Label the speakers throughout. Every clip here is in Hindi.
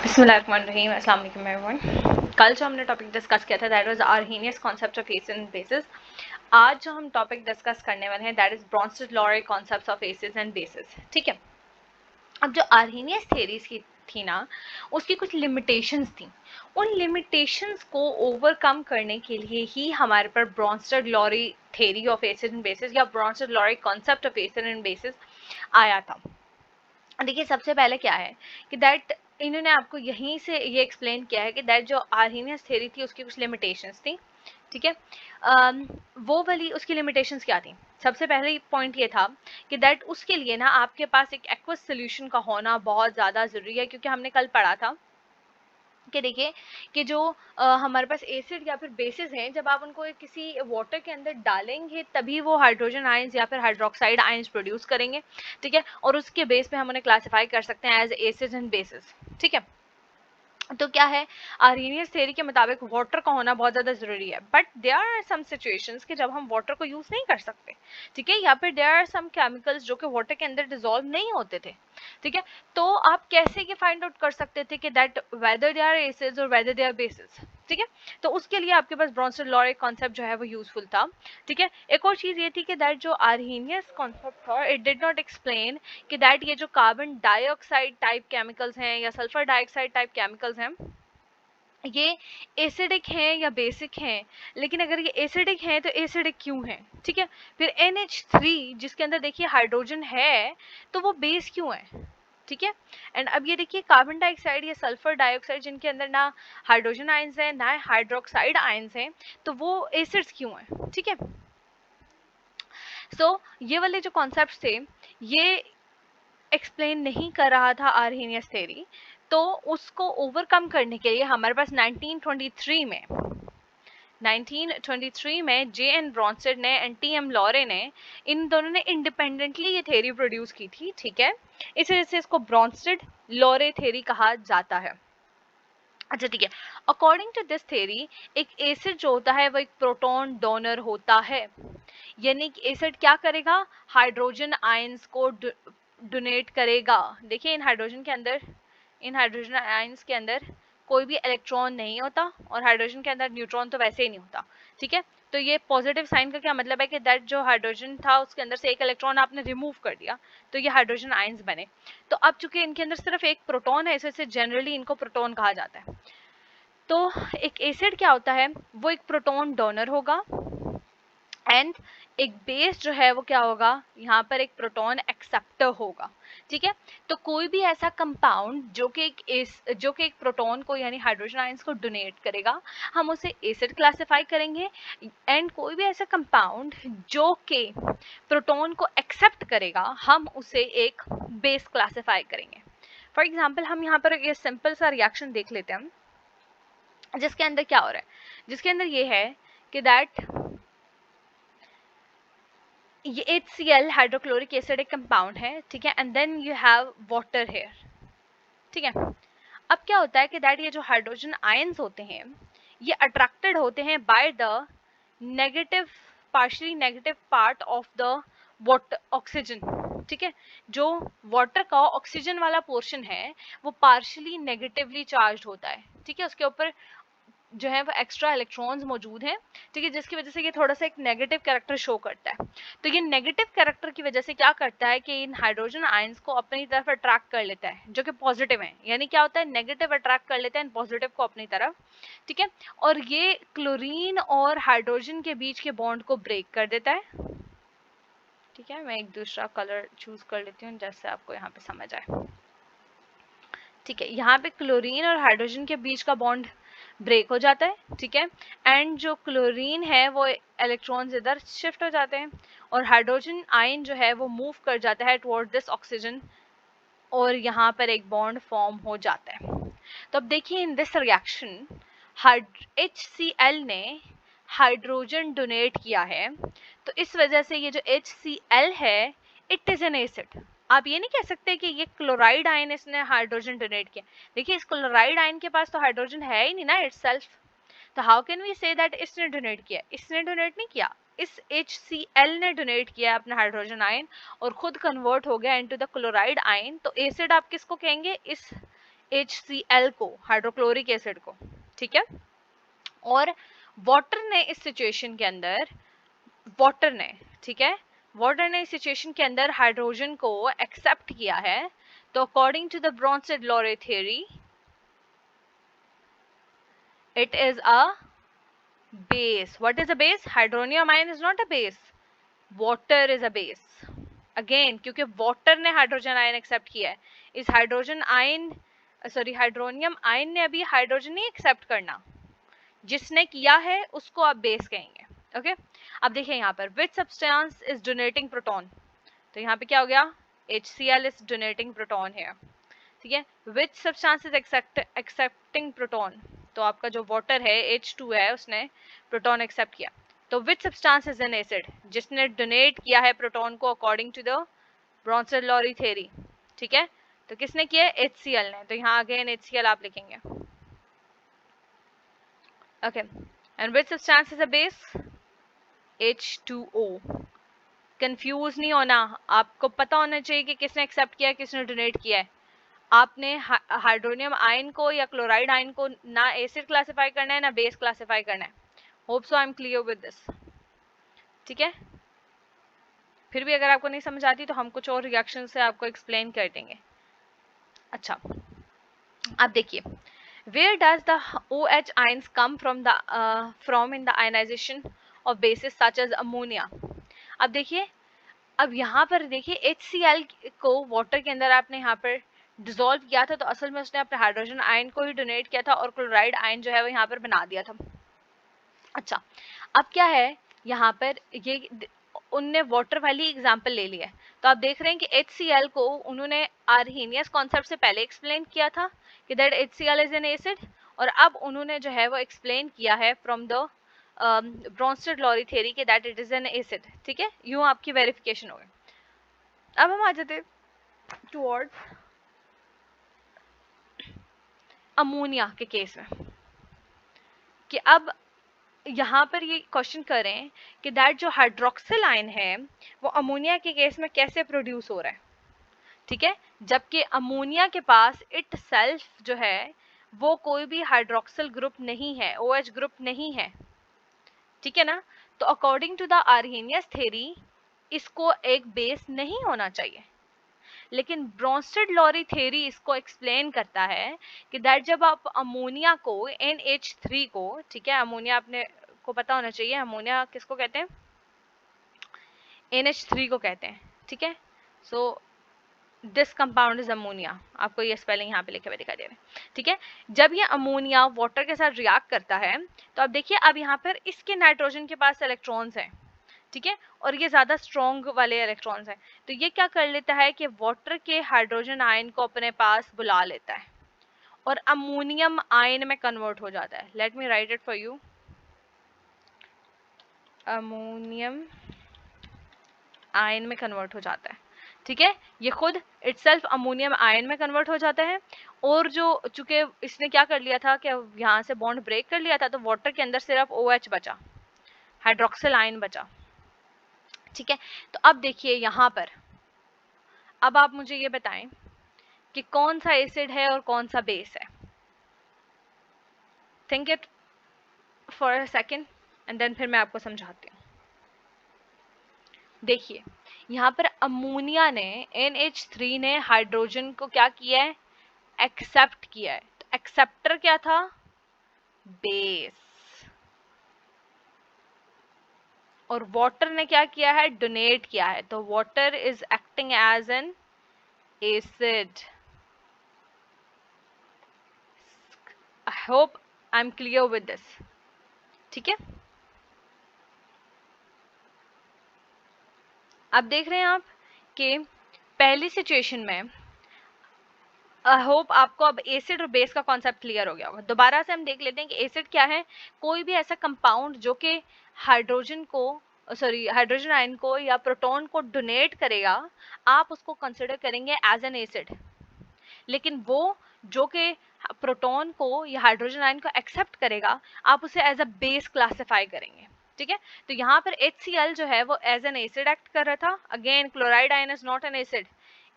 Speaker 1: बिस्मिल्लाहिर्रहमानिर्रहीम, अस्सलाम वालेकुम एवरीवन। कल जो हमने टॉपिक डिस्कस किया था that was Arrhenius concept of acid and bases. आज जो हम टॉपिक डिस्कस करने वाले हैं that is Bronsted Lowry concepts of acids and bases. ठीक है, अब जो आर्हेनियस थ्योरीज की थी ना, उसकी कुछ लिमिटेशंस थी। उन लिमिटेशंस को ओवरकम करने के लिए ही हमारे पर Bronsted Lowry theory of acid and bases या Bronsted Lowry concept of acid and bases आया था। देखिए, सबसे पहले क्या है कि दैट इन्होंने आपको यहीं से ये एक्सप्लेन किया है कि दैट जो आर्हेनियस थ्योरी थी उसकी कुछ लिमिटेशंस थी। ठीक है, वो वाली उसकी लिमिटेशंस क्या थी? सबसे पहले पॉइंट ये था कि दैट उसके लिए ना आपके पास एक एक्वस सोल्यूशन का होना बहुत ज़्यादा ज़रूरी है, क्योंकि हमने कल पढ़ा था कि देखिए कि जो हमारे पास एसिड या फिर बेसिस हैं, जब आप उनको किसी वाटर के अंदर डालेंगे तभी वो हाइड्रोजन आयंस या फिर हाइड्रोक्साइड आयंस प्रोड्यूस करेंगे। ठीक है, और उसके बेस पे हम उन्हें क्लासिफाई कर सकते हैं एज एसिड्स एंड बेसिस। ठीक है, तो क्या है, आर्हेनियस थ्योरी के मुताबिक वाटर का होना बहुत ज़्यादा ज़रूरी है, but there are some situations कि जब हम वाटर को यूज़ नहीं कर सकते। ठीक है, या फिर देयर आर सम केमिकल्स जो कि वाटर के अंदर डिसॉल्व नहीं होते थे। ठीक है, तो आप कैसे ये फाइंड आउट कर सकते थे कि that whether they are acids और वेदर दे आर बेसिस। ठीक है, तो उसके लिए आपके पास ब्रॉन्स्टेड-लॉरे कॉन्सेप्ट जो है वो यूजफुल था। ठीक है, एक और चीज़ ये थी कि दैट जो आर्हेनियस कॉन्सेप्ट था, इट डिड नॉट एक्सप्लेन कि दैट ये जो कार्बन डाइऑक्साइड टाइप केमिकल्स हैं या सल्फर डाइऑक्साइड टाइप केमिकल्स हैं, ये एसिडिक हैं या बेसिक हैं। लेकिन अगर ये एसिडिक हैं तो एसिडिक क्यों हैं? ठीक है, फिर NH3 जिसके अंदर देखिए हाइड्रोजन है, तो वो बेस क्यों है? ठीक है, एंड अब ये देखिए कार्बन डाइऑक्साइड या सल्फर डाइऑक्साइड जिनके अंदर ना हाइड्रोजन आयंस हैं ना हाइड्रोक्साइड आयंस हैं, तो वो एसिड्स क्यों हैं? ठीक है, सो ये वाले जो कॉन्सेप्ट्स थे ये एक्सप्लेन नहीं कर रहा था आर्हेनियस थ्योरी, तो उसको ओवरकम करने के लिए हमारे पास 1923 में J.N. ब्रॉन्स्टेड ने एंड T.M. लॉरे ने, इन दोनों ने इंडिपेंडेंटली ये थ्योरी प्रोड्यूस की थी। ठीक है, इस वजह से इसको ब्रॉन्स्टेड लॉरे थ्योरी कहा जाता है। अच्छा ठीक है, अकॉर्डिंग टू दिस थ्योरी एक एसिड जो होता है वो एक प्रोटॉन डोनर होता है, यानी कि एसिड क्या करेगा, हाइड्रोजन आयंस को डोनेट करेगा। देखिए, इन हाइड्रोजन आयंस के अंदर कोई भी इलेक्ट्रॉन नहीं होता और हाइड्रोजन के अंदर न्यूट्रॉन तो वैसे ही नहीं होता। ठीक है, तो ये पॉजिटिव साइन का क्या मतलब है कि दैट जो हाइड्रोजन था उसके अंदर से एक इलेक्ट्रॉन आपने रिमूव कर दिया, तो ये हाइड्रोजन आयंस बने। तो अब चूंकि इनके अंदर सिर्फ एक प्रोटॉन है, इस वजह से जनरली इनको प्रोटॉन कहा जाता है। तो एक एसिड क्या होता है, वो एक प्रोटॉन डोनर होगा एंड एक बेस जो है वो क्या होगा, यहाँ पर एक प्रोटॉन एक्सेप्टर होगा। ठीक है, तो कोई भी ऐसा कंपाउंड जो कि एक प्रोटॉन को यानी हाइड्रोजन आयंस को डोनेट करेगा, हम उसे एसिड क्लासिफाई करेंगे। एंड कोई भी ऐसा कंपाउंड जो कि प्रोटॉन को एक्सेप्ट करेगा, हम उसे एक बेस क्लासिफाई करेंगे। फॉर एग्जाम्पल हम यहाँ पर ये सिंपल सा रिएक्शन देख लेते हैं, जिसके अंदर क्या हो रहा है, जिसके अंदर ये है कि दैट ये HCl हाइड्रोक्लोरिक एसिड एक कंपाउंड है। ठीक है, and then you have water here. ठीक है, अब क्या होता है कि दैट ये जो हाइड्रोजन आयंस होते हैं ये अट्रैक्टेड होते हैं by the negative partially negative part of the water oxygen. ठीक है, जो वाटर का ऑक्सीजन वाला पोर्शन है वो पार्शियली नेगेटिवली चार्ज होता है। ठीक है, उसके ऊपर जो है वो एक्स्ट्रा इलेक्ट्रॉन्स मौजूद हैं। ठीक है, जिसकी वजह से ये थोड़ा सा एक नेगेटिव कैरेक्टर शो करता है। तो ये नेगेटिव कैरेक्टर की वजह से क्या करता है कि इन हाइड्रोजन आयंस को अपनी तरफ अट्रैक्ट कर लेता है, जो कि पॉजिटिव है। यानी क्या होता है, नेगेटिव अट्रैक्ट कर लेते हैं पॉजिटिव को अपनी तरफ। ठीक है, और ये क्लोरीन और हाइड्रोजन के बीच के बॉन्ड को ब्रेक कर देता है। ठीक है, मैं एक दूसरा कलर चूज कर लेती हूँ जैसे आपको यहाँ पे समझ आए। ठीक है, यहाँ पे क्लोरीन और हाइड्रोजन के बीच का बॉन्ड ब्रेक हो जाता है। ठीक है, एंड जो क्लोरीन है वो इलेक्ट्रॉन्स इधर शिफ्ट हो जाते हैं और हाइड्रोजन आयन जो है वो मूव कर जाता है टुवर्ड दिस ऑक्सीजन और यहाँ पर एक बॉन्ड फॉर्म हो जाता है। तो अब देखिए, इन दिस रिएक्शन HCl ने हाइड्रोजन डोनेट किया है, तो इस वजह से ये जो HCl है इट इज एन एसिड। आप ये नहीं कह सकते कि ये क्लोराइड आयन इसने हाइड्रोजन डोनेट किया। देखिए, इस क्लोराइड आयन के पास तो हाइड्रोजन है ही नहीं ना इटसेल्फ, तो how can we say that इसने डोनेट किया? इसने डोनेट नहीं किया, इस HCl ने डोनेट किया अपना हाइड्रोजन आयन और खुद कन्वर्ट हो गया इनटू द क्लोराइड आयन। तो एसिड आप किसको कहेंगे? इस HCl को, हाइड्रोक्लोरिक एसिड को, ठीक है। और वाटर ने इस सिचुएशन के अंदर, वाटर ने, ठीक है, वाटर ने इस सिचुएशन के अंदर हाइड्रोजन को एक्सेप्ट किया है। तो according to the Bronsted Lowry theory it is a base. What is a base? Hydronium ion is not a base. Water is a base. Again, क्योंकि water ने हाइड्रोजन आयन एक्सेप्ट किया है, इस hydrogen ion, sorry, hydronium ion ने अभी हाइड्रोजन नहीं एक्सेप्ट करना, जिसने किया है उसको आप बेस कहेंगे। ओके, अब देखिए यहाँ पर which substance is donating proton, तो यहाँ पे क्या हो गया, HCl इज डोनेटिंग प्रोटॉन है, ठीक है। Which substance is accepting proton, तो आपका जो वाटर है H2 है उसने प्रोटॉन एक्सेप्ट किया। तो which substance is an acid, जिसने डोनेट किया है प्रोटॉन को according to the Bronsted Lowry theory, ठीक है। तो किसने किया है, HCl ने, तो यहाँ अगेन HCl आप लिखेंगे। Okay, and which substance is a base, H2O। Confuse नहीं होना, आपको पता होना चाहिए कि किसने एक्सेप्ट किया है, किसने डोनेट किया है। आपने हाइड्रोनियम आयन को या क्लोराइड आयन को ना एसिड क्लासिफाई करना है ना बेस क्लासिफाई करना है। Hope so I am clear with this, ठीक है। फिर भी अगर आपको नहीं समझ आती तो हम कुछ और रिएक्शन से आपको एक्सप्लेन कर देंगे। अच्छा, अब देखिए, where does the OH ions come from the from in the ionization of bases such as ammonia। अब देखिए, अब यहाँ पर देखिए HCl को वाटर के अंदर आपने यहाँ पर डिसॉल्व किया था, तो असल में उसने अपने हाइड्रोजन आयन को ही डोनेट किया था और क्लोराइड आयन जो है वो यहाँ पर बना दिया था। अच्छा, अब क्या है यहाँ पर, ये उनने वाटर वाली एग्जांपल ले लिया है, तो आप देख रहे हैं कि HCl को उन्होंने आर्हेनियस कॉन्सेप्ट से पहले एक्सप्लेन किया था कि that HCl is an acid, और अब उन्होंने जो है वो एक्सप्लेन किया है फ्रॉम द ब्रोंस्टेड-लोरे थ्योरी कि that it is an acid, ठीक है। यूं आपकी वेरिफिकेशन हो गई। अब हम आ जाते टुवर्ड्स अमोनिया के केस में, कि अब यहाँ पर ये क्वेश्चन करें कि दैट जो हाइड्रोक्सिल आयन है वो अमोनिया के केस में कैसे प्रोड्यूस हो रहा है, ठीक है, जबकि अमोनिया के पास इट सेल्फ जो है वो कोई भी हाइड्रोक्सिल ग्रुप नहीं है, OH ग्रुप नहीं है, ठीक है ना। तो according to the Arrhenius theory इसको एक बेस नहीं होना चाहिए, लेकिन ब्रोंस्टेड-लोरे थ्योरी इसको एक्सप्लेन करता है कि दैट जब आप अमोनिया को NH3 को, ठीक है, अमोनिया आपने को पता होना चाहिए, अमोनिया किसको कहते हैं, NH3 को कहते हैं, ठीक है। So this compound is ammonia, आपको ये स्पेलिंग यहाँ पे लिखे हुए दिखाई दे रहे हैं, ठीक है। जब ये अमोनिया वाटर के साथ रिएक्ट करता है तो अब देखिए, अब यहाँ पर इसके नाइट्रोजन के पास इलेक्ट्रॉन्स हैं, ठीक है, और ये ज्यादा स्ट्रॉन्ग वाले इलेक्ट्रॉन्स हैं, तो ये क्या कर लेता है कि वाटर के हाइड्रोजन आयन को अपने पास बुला लेता है और अमोनियम आयन में कन्वर्ट हो जाता है। Let me right it for you, ammonium ion में कन्वर्ट हो जाता है, ठीक है। ये खुद इटसेल्फ अमोनियम आयन में कन्वर्ट हो जाता है, और जो चूंकि इसने क्या कर लिया था कि यहाँ से बॉन्ड ब्रेक कर लिया था, तो वाटर के अंदर सिर्फ OH बचा, हाइड्रोक्सिल आयन बचा, ठीक है। तो अब देखिए यहाँ पर, अब आप मुझे ये बताएं कि कौन सा एसिड है और कौन सा बेस है। Think it for a second and then फिर मैं आपको समझाती हूँ। देखिए, यहाँ पर अमोनिया ने, NH3 ने हाइड्रोजन को क्या किया है, एक्सेप्ट किया है, तो एक्सेप्टर क्या था, बेस, और वाटर ने क्या किया है, डोनेट किया है, तो water is acting as an acid. I hope I am clear with this, ठीक है। अब देख रहे हैं आप कि पहली सिचुएशन में, आई होप आपको अब एसिड और बेस का कॉन्सेप्ट क्लियर हो गया होगा। दोबारा से हम देख लेते हैं कि एसिड क्या है, कोई भी ऐसा कंपाउंड जो कि हाइड्रोजन को, सॉरी, हाइड्रोजन आयन को या प्रोटॉन को डोनेट करेगा, आप उसको कंसिडर करेंगे एज एन एसिड, लेकिन वो जो कि प्रोटॉन को या हाइड्रोजन आयन को एक्सेप्ट करेगा, आप उसे एज अ बेस क्लासिफाई करेंगे, ठीक है। तो यहाँ पर HCl जो है वो एज एन एसिड एक्ट कर रहा था, again chloride ion is not an acid,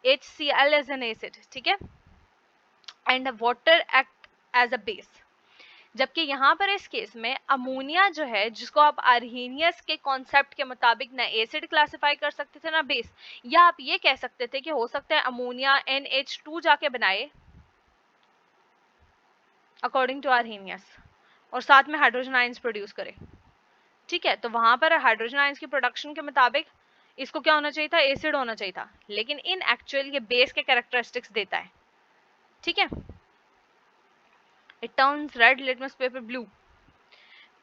Speaker 1: HCl is an acid, ठीक है। And water act as a base. जबकि यहाँ पर इस केस में अमोनिया जो है, जिसको आप आर्हेनियस के कॉन्सेप्ट के मुताबिक ना एसिड क्लासिफाई कर सकते थे ना बेस, या आप ये कह सकते थे कि हो सकता है अमोनिया NH2 जाके बनाए अकॉर्डिंग टू आर्हेनियस, और साथ में हाइड्रोजन आयंस प्रोड्यूस करे। ठीक है, तो वहां पर हाइड्रोजन आयंस की प्रोडक्शन के मुताबिक इसको क्या होना चाहिए था, एसिड होना चाहिए था, लेकिन इन एक्चुअल ये बेस के कैरेक्टरिस्टिक्स देता है। ठीक है, it turns red litmus paper blue.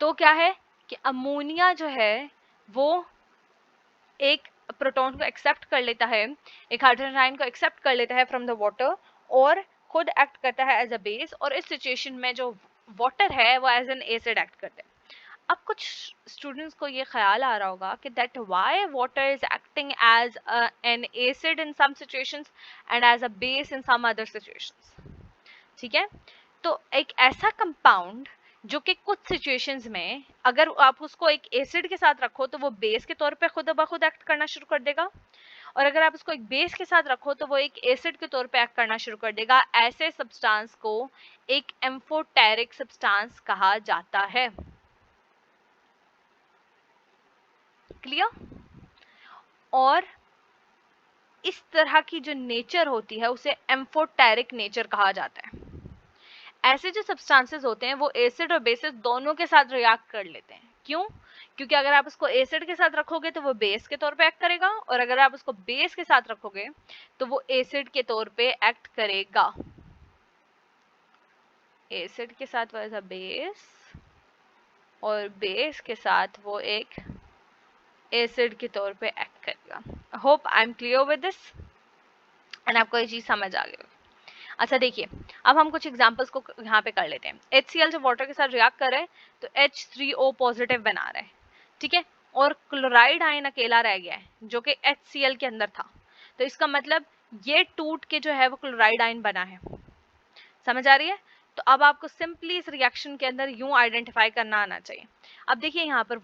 Speaker 1: तो क्या है कि अमोनिया जो है वो एक प्रोटॉन को एक्सेप्ट कर लेता है, एक हाइड्रोजन आयन को एक्सेप्ट कर लेता है फ्रॉम द वाटर, और खुद एक्ट करता है एज अ बेस, और इस सिचुएशन में जो वाटर है वो एज एन एसिड एक्ट करता है। अब कुछ स्टूडेंट्स को ये ख्याल आ रहा होगा कि that why water is acting as an acid in some situations and as a base in some other situations. ठीक है, तो एक ऐसा कंपाउंड जो कि कुछ सिचुएशंस में अगर आप उसको एक एसिड के साथ रखो तो वो बेस के तौर पे खुद ब खुद एक्ट करना शुरू कर देगा, और अगर आप उसको एक बेस के साथ रखो तो वो एक एसिड के तौर पे एक्ट करना शुरू कर देगा। ऐसे सब्सटेंस को एक एम्फोटेरिक सब्सटेंस कहा जाता है। क्लियर? और इस तरह की जो नेचर होती है उसे एम्फोटेरिक नेचर कहा जाता है। ऐसे जो सब्सटेंसेस होते हैं वो एसिड और बेसिस दोनों के साथ रिएक्ट कर लेते हैं। क्यों? क्योंकि अगर आप उसको एसिड के साथ रखोगे तो वो बेस के तौर पे एक्ट करेगा, और अगर आप उसको बेस के साथ रखोगे तो वो एसिड के तौर पे एक्ट करेगा। एसिड के साथ वो एज अ बेस, और बेस के साथ वो एक एसिड के तौर पे एक्ट करेगा। Hope I am clear with this and आपको ये चीज समझ आ गई। अच्छा देखिए, अब हम कुछ एग्जांपल्स को यहाँ पे कर लेते हैं। HCl जो वाटर के साथ रिएक्ट कर रहा है तो H3O पॉजिटिव बना रहा है। ठीक है, और क्लोराइड आयन अकेला रह गया है जो कि HCl के अंदर था, तो इसका मतलब ये टूट के जो है वो क्लोराइड आयन बना है। समझ आ रही है? तो अब आपको सिंपली इस रिएक्शन के अंदर यूं आइडेंटिफाई करना आना चाहिए। अब देखिए यहाँ पर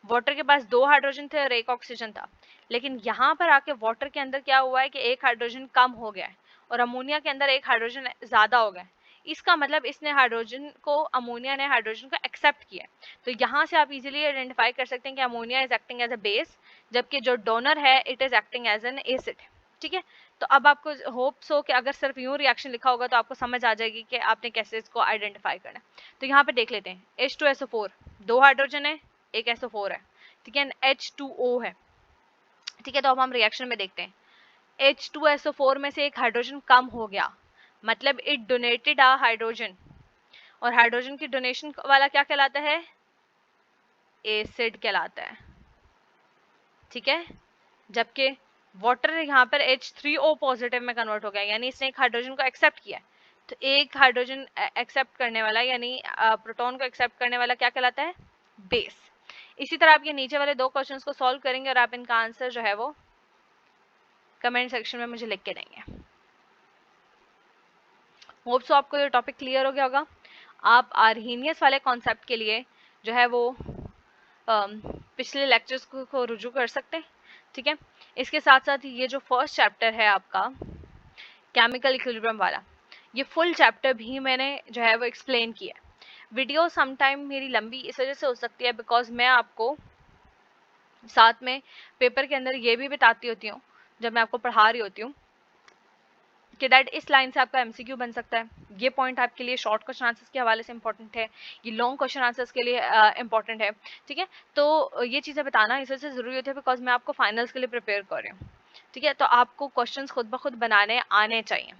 Speaker 1: वाटर के पास 2 हाइड्रोजन थे और 1 ऑक्सीजन था, लेकिन यहाँ पर आके वाटर के अंदर क्या हुआ है कि 1 हाइड्रोजन कम हो गया है, और अमोनिया के अंदर 1 हाइड्रोजन ज्यादा हो गया है। इसका मतलब इसने हाइड्रोजन को, अमोनिया ने हाइड्रोजन को एक्सेप्ट किया है। तो यहाँ से आप इजीली आइडेंटिफाई कर सकते हैं कि ammonia is acting as a base, जबकि जो डोनर है it is acting as an acid. ठीक है, तो अब आपको होप्स हो कि अगर सिर्फ यूं रिएक्शन लिखा होगा तो आपको समझ आ जाएगी कि आपने कैसे इसको आइडेंटिफाई करना है। तो यहाँ पे देख लेते हैं, H2SO4, 2 हाइड्रोजन है, 1 SO4 है। ठीक है, H2O है। ठीक है, तो अब हम रिएक्शन में देखते हैं। H2SO4 में से एक हाइड्रोजन कम हो गया, मतलब इट डोनेटेड अ हाइड्रोजन, और हाइड्रोजन की डोनेशन वाला क्या कहलाता है, एसिड कहलाता है। ठीक है, जबकि वाटर यहाँ पर H3O पॉजिटिव में कन्वर्ट हो गया, यानी इसने एक हाइड्रोजन को एक्सेप्ट किया। तो एक हाइड्रोजन एक्सेप्ट करने वाला यानी प्रोटॉन को एक्सेप्ट करने वाला क्या कहलाता है, बेस। इसी तरह आप ये नीचे वाले 2 क्वेश्चंस को सॉल्व करेंगे और आप इनका आंसर जो है वो कमेंट सेक्शन में मुझे लिख के देंगे। होप सो आपको ये टॉपिक क्लियर हो गया होगा। आप आर्हेनियस वाले कॉन्सेप्ट के लिए जो है वो पिछले लेक्चर्स को रुजू कर सकते हैं। ठीक है, इसके साथ साथ ये जो फर्स्ट चैप्टर है आपका केमिकल इक्विलिब्रियम वाला, ये फुल चैप्टर भी मैंने जो है वो एक्सप्लेन किया है। वीडियो समटाइम मेरी लंबी इस वजह से हो सकती है बिकॉज मैं आपको साथ में पेपर के अंदर ये भी बताती होती हूँ जब मैं आपको पढ़ा रही होती हूँ कि दैट इस लाइन से आपका MCQ बन सकता है। ये पॉइंट आपके लिए शॉर्ट क्वेश्चन आंसर्स के हवाले से इंपॉर्टेंट है, ये लॉन्ग क्वेश्चन आंसर्स के लिए इंपॉर्टेंट है। ठीक है, तो ये चीज़ें बताना इस वजह से ज़रूरी होती है बिकॉज मैं आपको फाइनल्स के लिए प्रिपेयर कर रही हूँ। ठीक है, तो आपको क्वेश्चंस खुद ब खुद बनाने आने चाहिए।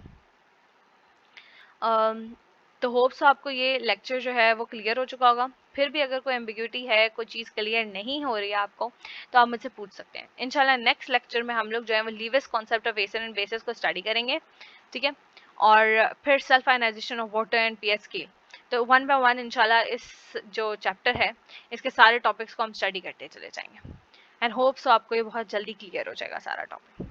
Speaker 1: तो होप्स आपको ये लेक्चर जो है वो क्लियर हो चुका होगा। फिर भी अगर कोई एम्बिग्यूटी है, कोई चीज़ क्लियर नहीं हो रही है आपको, तो आप मुझसे पूछ सकते हैं। इंशाल्लाह नेक्स्ट लेक्चर में हम लोग जो है वो Lewis concept of acid and bases को स्टडी करेंगे। ठीक है, और फिर self ionization of water and pH scale. तो 1 बाय 1 इंशाल्लाह इस जो चैप्टर है इसके सारे टॉपिक्स को हम स्टडी करते चले जाएंगे एंड होप्स आपको ये बहुत जल्दी क्लियर हो जाएगा सारा टॉपिक।